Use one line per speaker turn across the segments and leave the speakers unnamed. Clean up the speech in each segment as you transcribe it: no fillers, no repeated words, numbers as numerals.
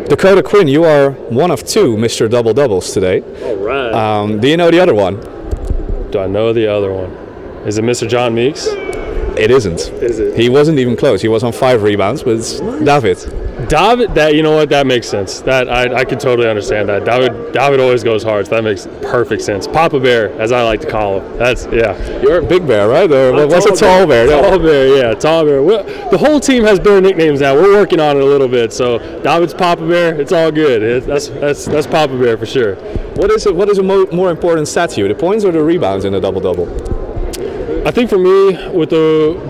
Dakota Quinn, you are one of two Mr. Double Doubles today.
All right.
Do you know the other one?
Do I know the other one? Is it Mr. John Meeks?
It isn't.
Is it?
He wasn't even close. He was on 5 rebounds, but it's David.
David, that, you know what, that makes sense. That I can totally understand that. David always goes hard, so that makes perfect sense. Papa Bear, as I like to call him. That's, yeah.
You're a big bear, right? Or what's a tall bear?
Tall bear, yeah, tall bear. The whole team has bear nicknames now. We're working on it a little bit. So David's Papa Bear. It's all good. That's Papa Bear for sure.
What is a more important stat to you, the points or the rebounds in a double-double?
I think for me, with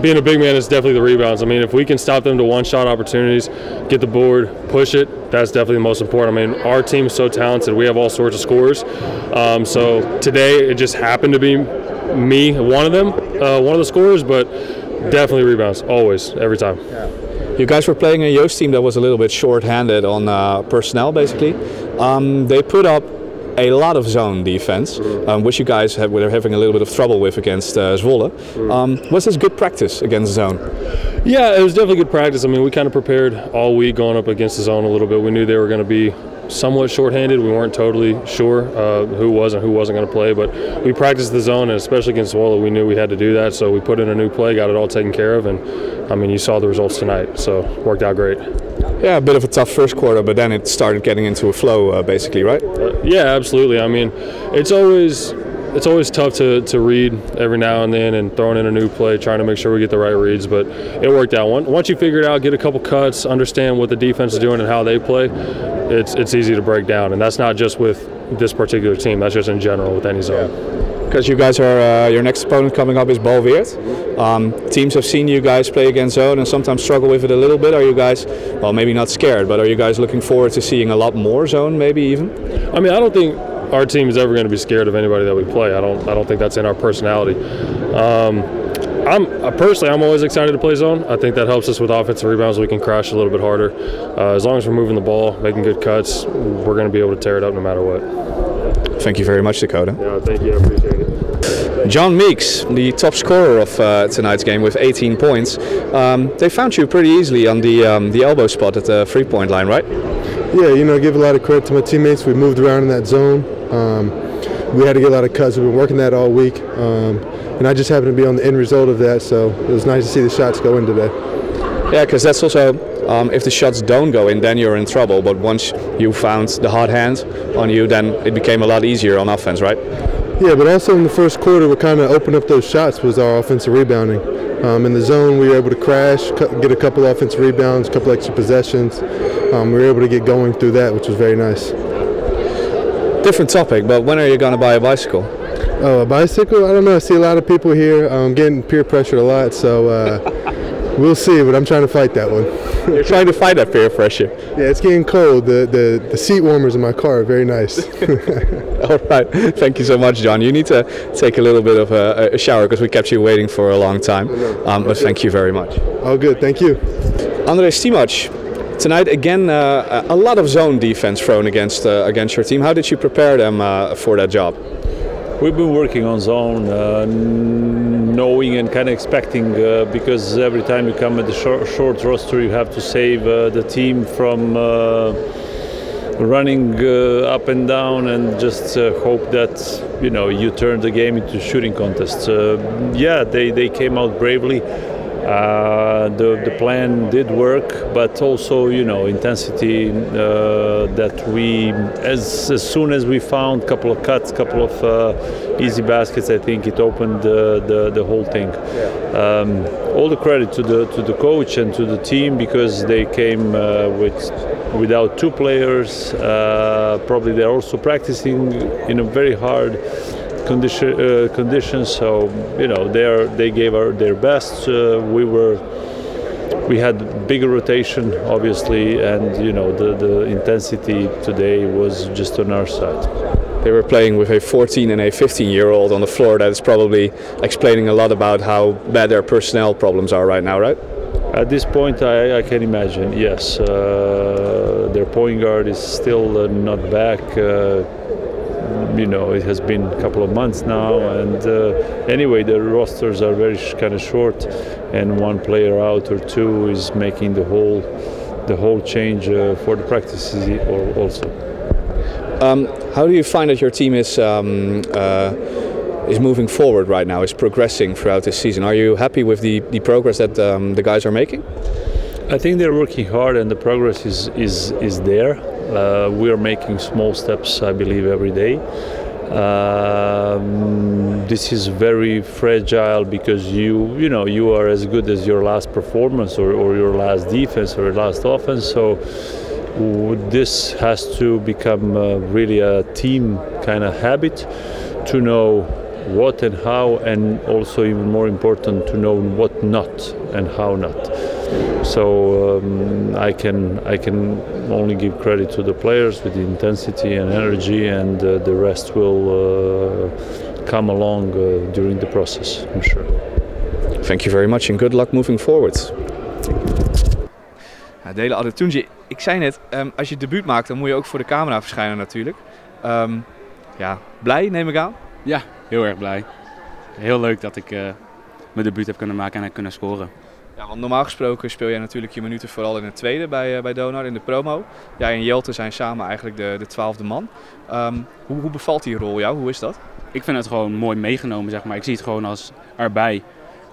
being a big man, it's definitely the rebounds. I mean, if we can stop them to one-shot opportunities, get the board, push it, that's definitely the most important. I mean, our team is so talented. We have all sorts of scorers. So today, it just happened to be me, one of the scorers, but definitely rebounds, always, every time.
Yeah. You guys were playing a Joost team that was a little bit short-handed on personnel, basically. They put up a lot of zone defense, which you guys were having a little bit of trouble with against Zwolle. Was this good practice against zone?
Yeah, it was definitely good practice. I mean, we kind of prepared all week going up against the zone a little bit. We knew they were going to be somewhat short-handed. We weren't totally sure who was and who wasn't going to play, but we practiced the zone, and especially against Zwolle, we knew we had to do that. So we put in a new play, got it all taken care of, and I mean, you saw the results tonight. So it worked out great.
Yeah, a bit of a tough first quarter, but then it started getting into a flow, basically, right?
Yeah, absolutely. I mean, it's always tough to read every now and then and throwing in a new play, trying to make sure we get the right reads, but it worked out. Once you figure it out, get a couple cuts, understand what the defense is doing and how they play, it's easy to break down. And that's not just with this particular team, that's just in general with any zone.
Yeah. Because you guys are, your next opponent coming up is Balweert. Teams have seen you guys play against zone and sometimes struggle with it a little bit. Are you guys, well, maybe not scared, but are you guys looking forward to seeing a lot more zone, maybe even?
I mean, I don't think our team is ever going to be scared of anybody that we play. I don't think that's in our personality. I'm always excited to play zone. I think that helps us with offensive rebounds. We can crash a little bit harder. As long as we're moving the ball, making good cuts, we're going to be able to tear it up no matter what.
Thank you very much, Dakota.
Yeah, thank you. I appreciate it.
John Meeks, the top scorer of tonight's game with 18 points. They found you pretty easily on the elbow spot at the three-point line, right?
Yeah, you know, give a lot of credit to my teammates. We moved around in that zone. We had to get a lot of cuts. We've been working that all week. And I just happened to be on the end result of that, so it was nice to see the shots go in today.
Yeah, because that's also, if the shots don't go in, then you're in trouble. But once you found the hot hand on you, then it became a lot easier on offense, right?
Yeah, but also in the first quarter, what kind of opened up those shots was our offensive rebounding. In the zone, we were able to crash, get a couple offensive rebounds, a couple extra possessions. We were able to get going through that, which was very nice.
Different topic, but when are you going to buy a bicycle?
Oh, a bicycle? I don't know. I see a lot of people here getting peer pressured a lot, so we'll see, but I'm trying to fight that one.
You're trying to fight that peer pressure?
Yeah, it's getting cold. The seat warmers in my car are very nice.
All right. Thank you so much, John. You need to take a little bit of a shower because we kept you waiting for a long time. But thank you very much.
All good. Thank you.
Stimac, tonight again a lot of zone defense thrown against your team. How did you prepare them for that job?
We've been working on zone, knowing and kind of expecting, because every time you come at the short roster, you have to save the team from running up and down and just hope that you turn the game into a shooting contest. Yeah, they came out bravely. The plan did work, but also intensity that we as soon as we found a couple of cuts, couple of easy baskets, I think it opened the whole thing. All the credit to the coach and to the team, because they came without two players. Probably they're also practicing in a very hard conditions, so they gave their best. We had bigger rotation, obviously, and the intensity today was just on our side.
They were playing with a 14 and a 15-year-old on the floor. That is probably explaining a lot about how bad their personnel problems are right now, right?
At this point, I can imagine, yes. Their point guard is still not back. It has been a couple of months now, and anyway, the rosters are very kind of short, and one player out or two is making the whole the whole change for the practices also.
How do you find that your team is moving forward right now, is progressing throughout this season? Are you happy with the progress that the guys are making?
I think they're working hard and the progress is there. We are making small steps, I believe, every day. This is very fragile because you are as good as your last performance or your last defense or your last offense. So this has to become really a team kind of habit to know what and how, and also even more important to know what not and how not. So I can only give credit to the players with the intensity and energy, and the rest will come along during the process, I'm sure.
Thank you very much and good luck moving forward.
Dele Adetounji, ik zei net, als je debuut maakt dan moet je ook voor de camera verschijnen natuurlijk. Ja, blij neem ik aan?
Ja, heel erg blij. Heel leuk dat ik mijn debuut heb kunnen maken en heb kunnen scoren.
Ja, want normaal gesproken speel jij natuurlijk je minuten vooral in het tweede bij Donar in de promo. Jij en Jelte zijn samen eigenlijk de 12e man. Hoe bevalt die rol jou? Hoe is dat?
Ik vind het gewoon mooi meegenomen, zeg maar. Ik zie het gewoon als erbij.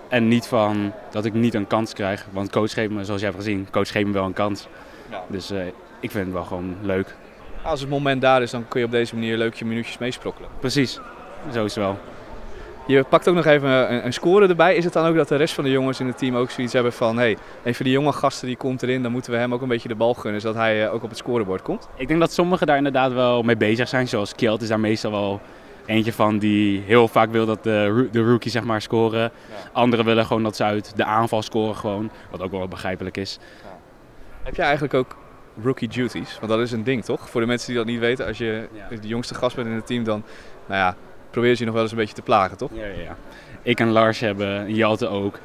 En niet van dat ik niet een kans krijg. Want coach geeft me, zoals je hebt gezien, coach geeft me wel een kans. Ja. Dus ik vind het wel gewoon leuk.
Als het moment daar is, dan kun je op deze manier leuk je minuutjes meesprokkelen.
Precies, zo is het wel.
Je pakt ook nog even een score erbij. Is het dan ook dat de rest van de jongens in het team ook zoiets hebben van hey, even die jonge gasten die komt erin, dan moeten we hem ook een beetje de bal gunnen, zodat hij ook op het scorebord komt?
Ik denk dat sommigen daar inderdaad wel mee bezig zijn. Zoals Kjeld is daar meestal wel eentje van die heel vaak wil dat de rookies zeg maar scoren. Ja. Anderen willen gewoon dat ze uit de aanval scoren gewoon, wat ook wel begrijpelijk is. Ja.
Heb jij eigenlijk ook rookie duties? Want dat is een ding toch? Voor de mensen die dat niet weten, als je de jongste gast bent in het team, dan probeer je nog wel eens een beetje te plagen, toch?
Ja. Ik en Lars hebben, Jelte ook.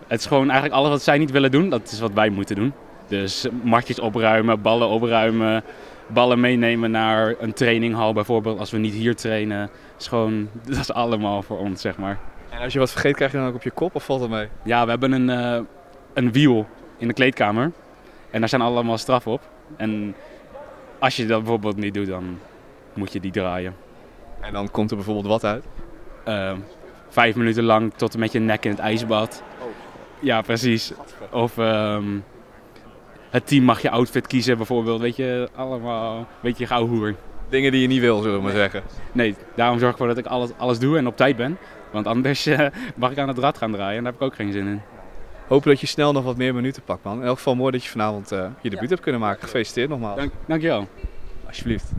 Het is gewoon eigenlijk alles wat zij niet willen doen, dat is wat wij moeten doen. Dus matjes opruimen, ballen opruimen, ballen meenemen naar een traininghal bijvoorbeeld, als we niet hier trainen. Dat is allemaal voor ons, zeg maar.
En als je wat vergeet, krijg je dan ook op je kop of valt dat mee?
Ja, we hebben een wiel in de kleedkamer en daar zijn allemaal straffen op. En als je dat bijvoorbeeld niet doet, dan moet je die draaien.
En dan komt er bijvoorbeeld wat uit?
5 minuten lang tot en met je nek in het ijsbad. Oh. Ja, precies. Of het team mag je outfit kiezen bijvoorbeeld. Weet je, allemaal een beetje gauw hoer.
Dingen die je niet wil, zullen we maar zeggen.
Nee, daarom zorg ik ervoor dat ik alles doe en op tijd ben. Want anders mag ik aan het rad gaan draaien en daar heb ik ook geen zin in.
Hopen dat je snel nog wat meer minuten pakt, man. In elk geval mooi dat je vanavond je debuut hebt kunnen maken. Gefeliciteerd nogmaals.
Dankjewel.
Alsjeblieft.